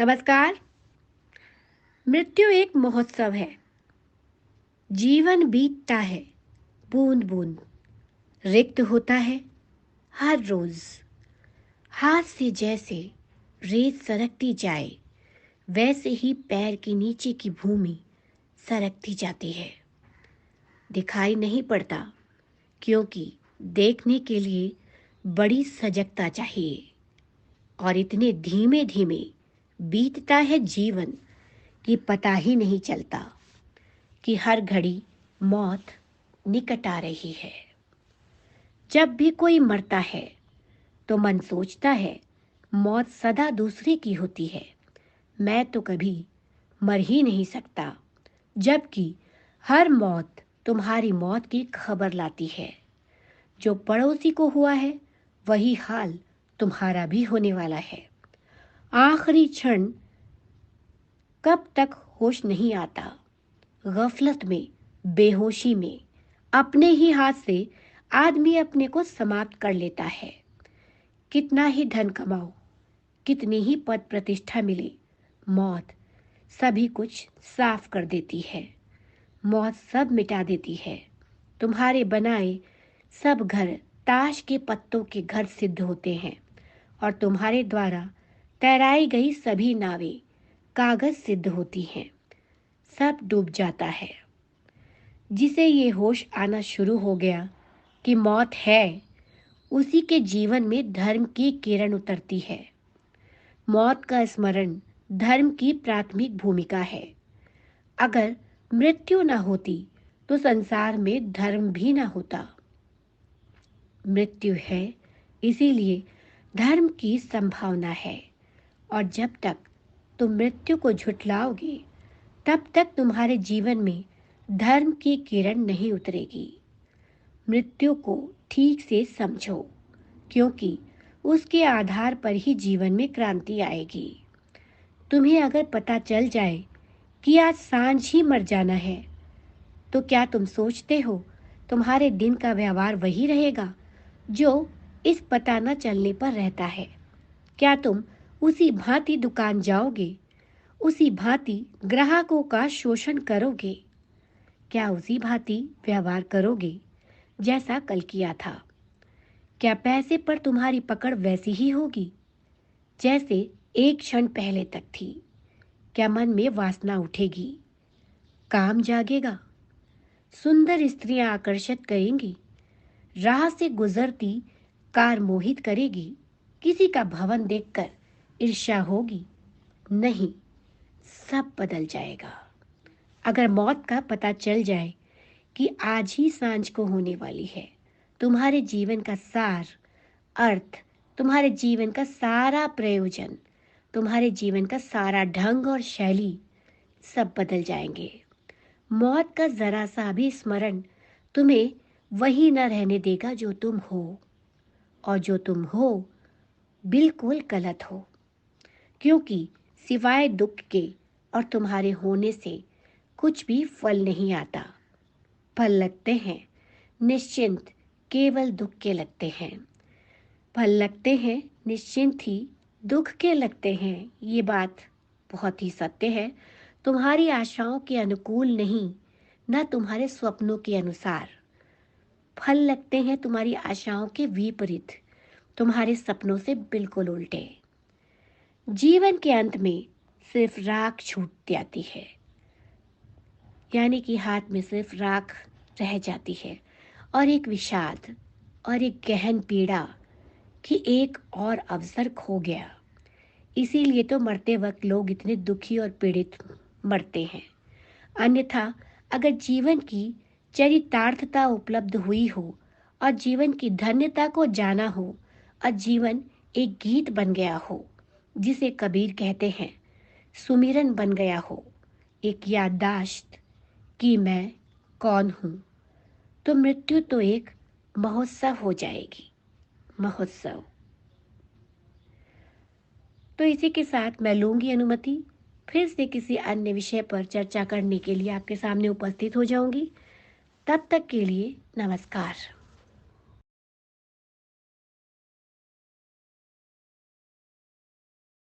नमस्कार। मृत्यु एक महोत्सव है। जीवन बीतता है बूंद बूंद, रिक्त होता है हर रोज। हाथ से जैसे रेत सरकती जाए, वैसे ही पैर के नीचे की भूमि सरकती जाती है। दिखाई नहीं पड़ता, क्योंकि देखने के लिए बड़ी सजगता चाहिए। और इतने धीमे धीमे बीतता है जीवन कि पता ही नहीं चलता कि हर घड़ी मौत निकट आ रही है। जब भी कोई मरता है तो मन सोचता है मौत सदा दूसरे की होती है, मैं तो कभी मर ही नहीं सकता। जबकि हर मौत तुम्हारी मौत की खबर लाती है। जो पड़ोसी को हुआ है वही हाल तुम्हारा भी होने वाला है। आखिरी क्षण कब तक होश नहीं आता। गफलत में, बेहोशी में अपने ही हाथ से आदमी अपने को समाप्त कर लेता है। कितना ही धन कमाओ, कितनी ही पद प्रतिष्ठा मिले, मौत सभी कुछ साफ कर देती है। मौत सब मिटा देती है। तुम्हारे बनाए सब घर ताश के पत्तों के घर सिद्ध होते हैं, और तुम्हारे द्वारा तैराई गई सभी नावें कागज सिद्ध होती हैं। सब डूब जाता है। जिसे ये होश आना शुरू हो गया कि मौत है, उसी के जीवन में धर्म की किरण उतरती है। मौत का स्मरण धर्म की प्राथमिक भूमिका है। अगर मृत्यु न होती तो संसार में धर्म भी न होता। मृत्यु है, इसीलिए धर्म की संभावना है। और जब तक तुम मृत्यु को झुठलाओगे, तब तक तुम्हारे जीवन में धर्म की किरण नहीं उतरेगी। मृत्यु को ठीक से समझो, क्योंकि उसके आधार पर ही जीवन में क्रांति आएगी। तुम्हें अगर पता चल जाए कि आज सांझ ही मर जाना है, तो क्या तुम सोचते हो तुम्हारे दिन का व्यवहार वही रहेगा जो इस पता न चलने पर रहता है? क्या तुम उसी भांति दुकान जाओगे, उसी भांति ग्राहकों का शोषण करोगे? क्या उसी भांति व्यवहार करोगे जैसा कल किया था? क्या पैसे पर तुम्हारी पकड़ वैसी ही होगी जैसे एक क्षण पहले तक थी? क्या मन में वासना उठेगी? काम जागेगा? सुंदर स्त्रियां आकर्षित करेंगी? राह से गुजरती कार मोहित करेगी? किसी का भवन देखकर ईर्ष्या होगी? नहीं, सब बदल जाएगा। अगर मौत का पता चल जाए कि आज ही सांझ को होने वाली है, तुम्हारे जीवन का सार, अर्थ, तुम्हारे जीवन का सारा प्रयोजन, तुम्हारे जीवन का सारा ढंग और शैली सब बदल जाएंगे। मौत का जरा सा भी स्मरण तुम्हें वही न रहने देगा जो तुम हो। और जो तुम हो बिल्कुल गलत हो, क्योंकि सिवाय दुख के और तुम्हारे होने से कुछ भी फल नहीं आता। फल लगते हैं निश्चिंत, केवल दुख के लगते हैं। फल लगते हैं निश्चिंत ही, दुख के लगते हैं। ये बात बहुत ही सत्य है। तुम्हारी आशाओं के अनुकूल नहीं, न तुम्हारे स्वप्नों के अनुसार। फल लगते हैं तुम्हारी आशाओं के विपरीत, तुम्हारे सपनों से बिल्कुल उल्टे। जीवन के अंत में सिर्फ राख छूट जाती है, यानी कि हाथ में सिर्फ राख रह जाती है, और एक विषाद और एक गहन पीड़ा कि एक और अवसर खो गया। इसीलिए तो मरते वक्त लोग इतने दुखी और पीड़ित मरते हैं। अन्यथा अगर जीवन की चरितार्थता उपलब्ध हुई हो और जीवन की धन्यता को जाना हो और जीवन एक गीत बन गया हो, जिसे कबीर कहते हैं, सुमिरन बन गया हो, एक याददाश्त कि मैं कौन हूँ, तो मृत्यु तो एक महोत्सव हो जाएगी। महोत्सव। तो इसी के साथ मैं लूंगी अनुमति, फिर से किसी अन्य विषय पर चर्चा करने के लिए आपके सामने उपस्थित हो जाऊंगी। तब तक के लिए नमस्कार।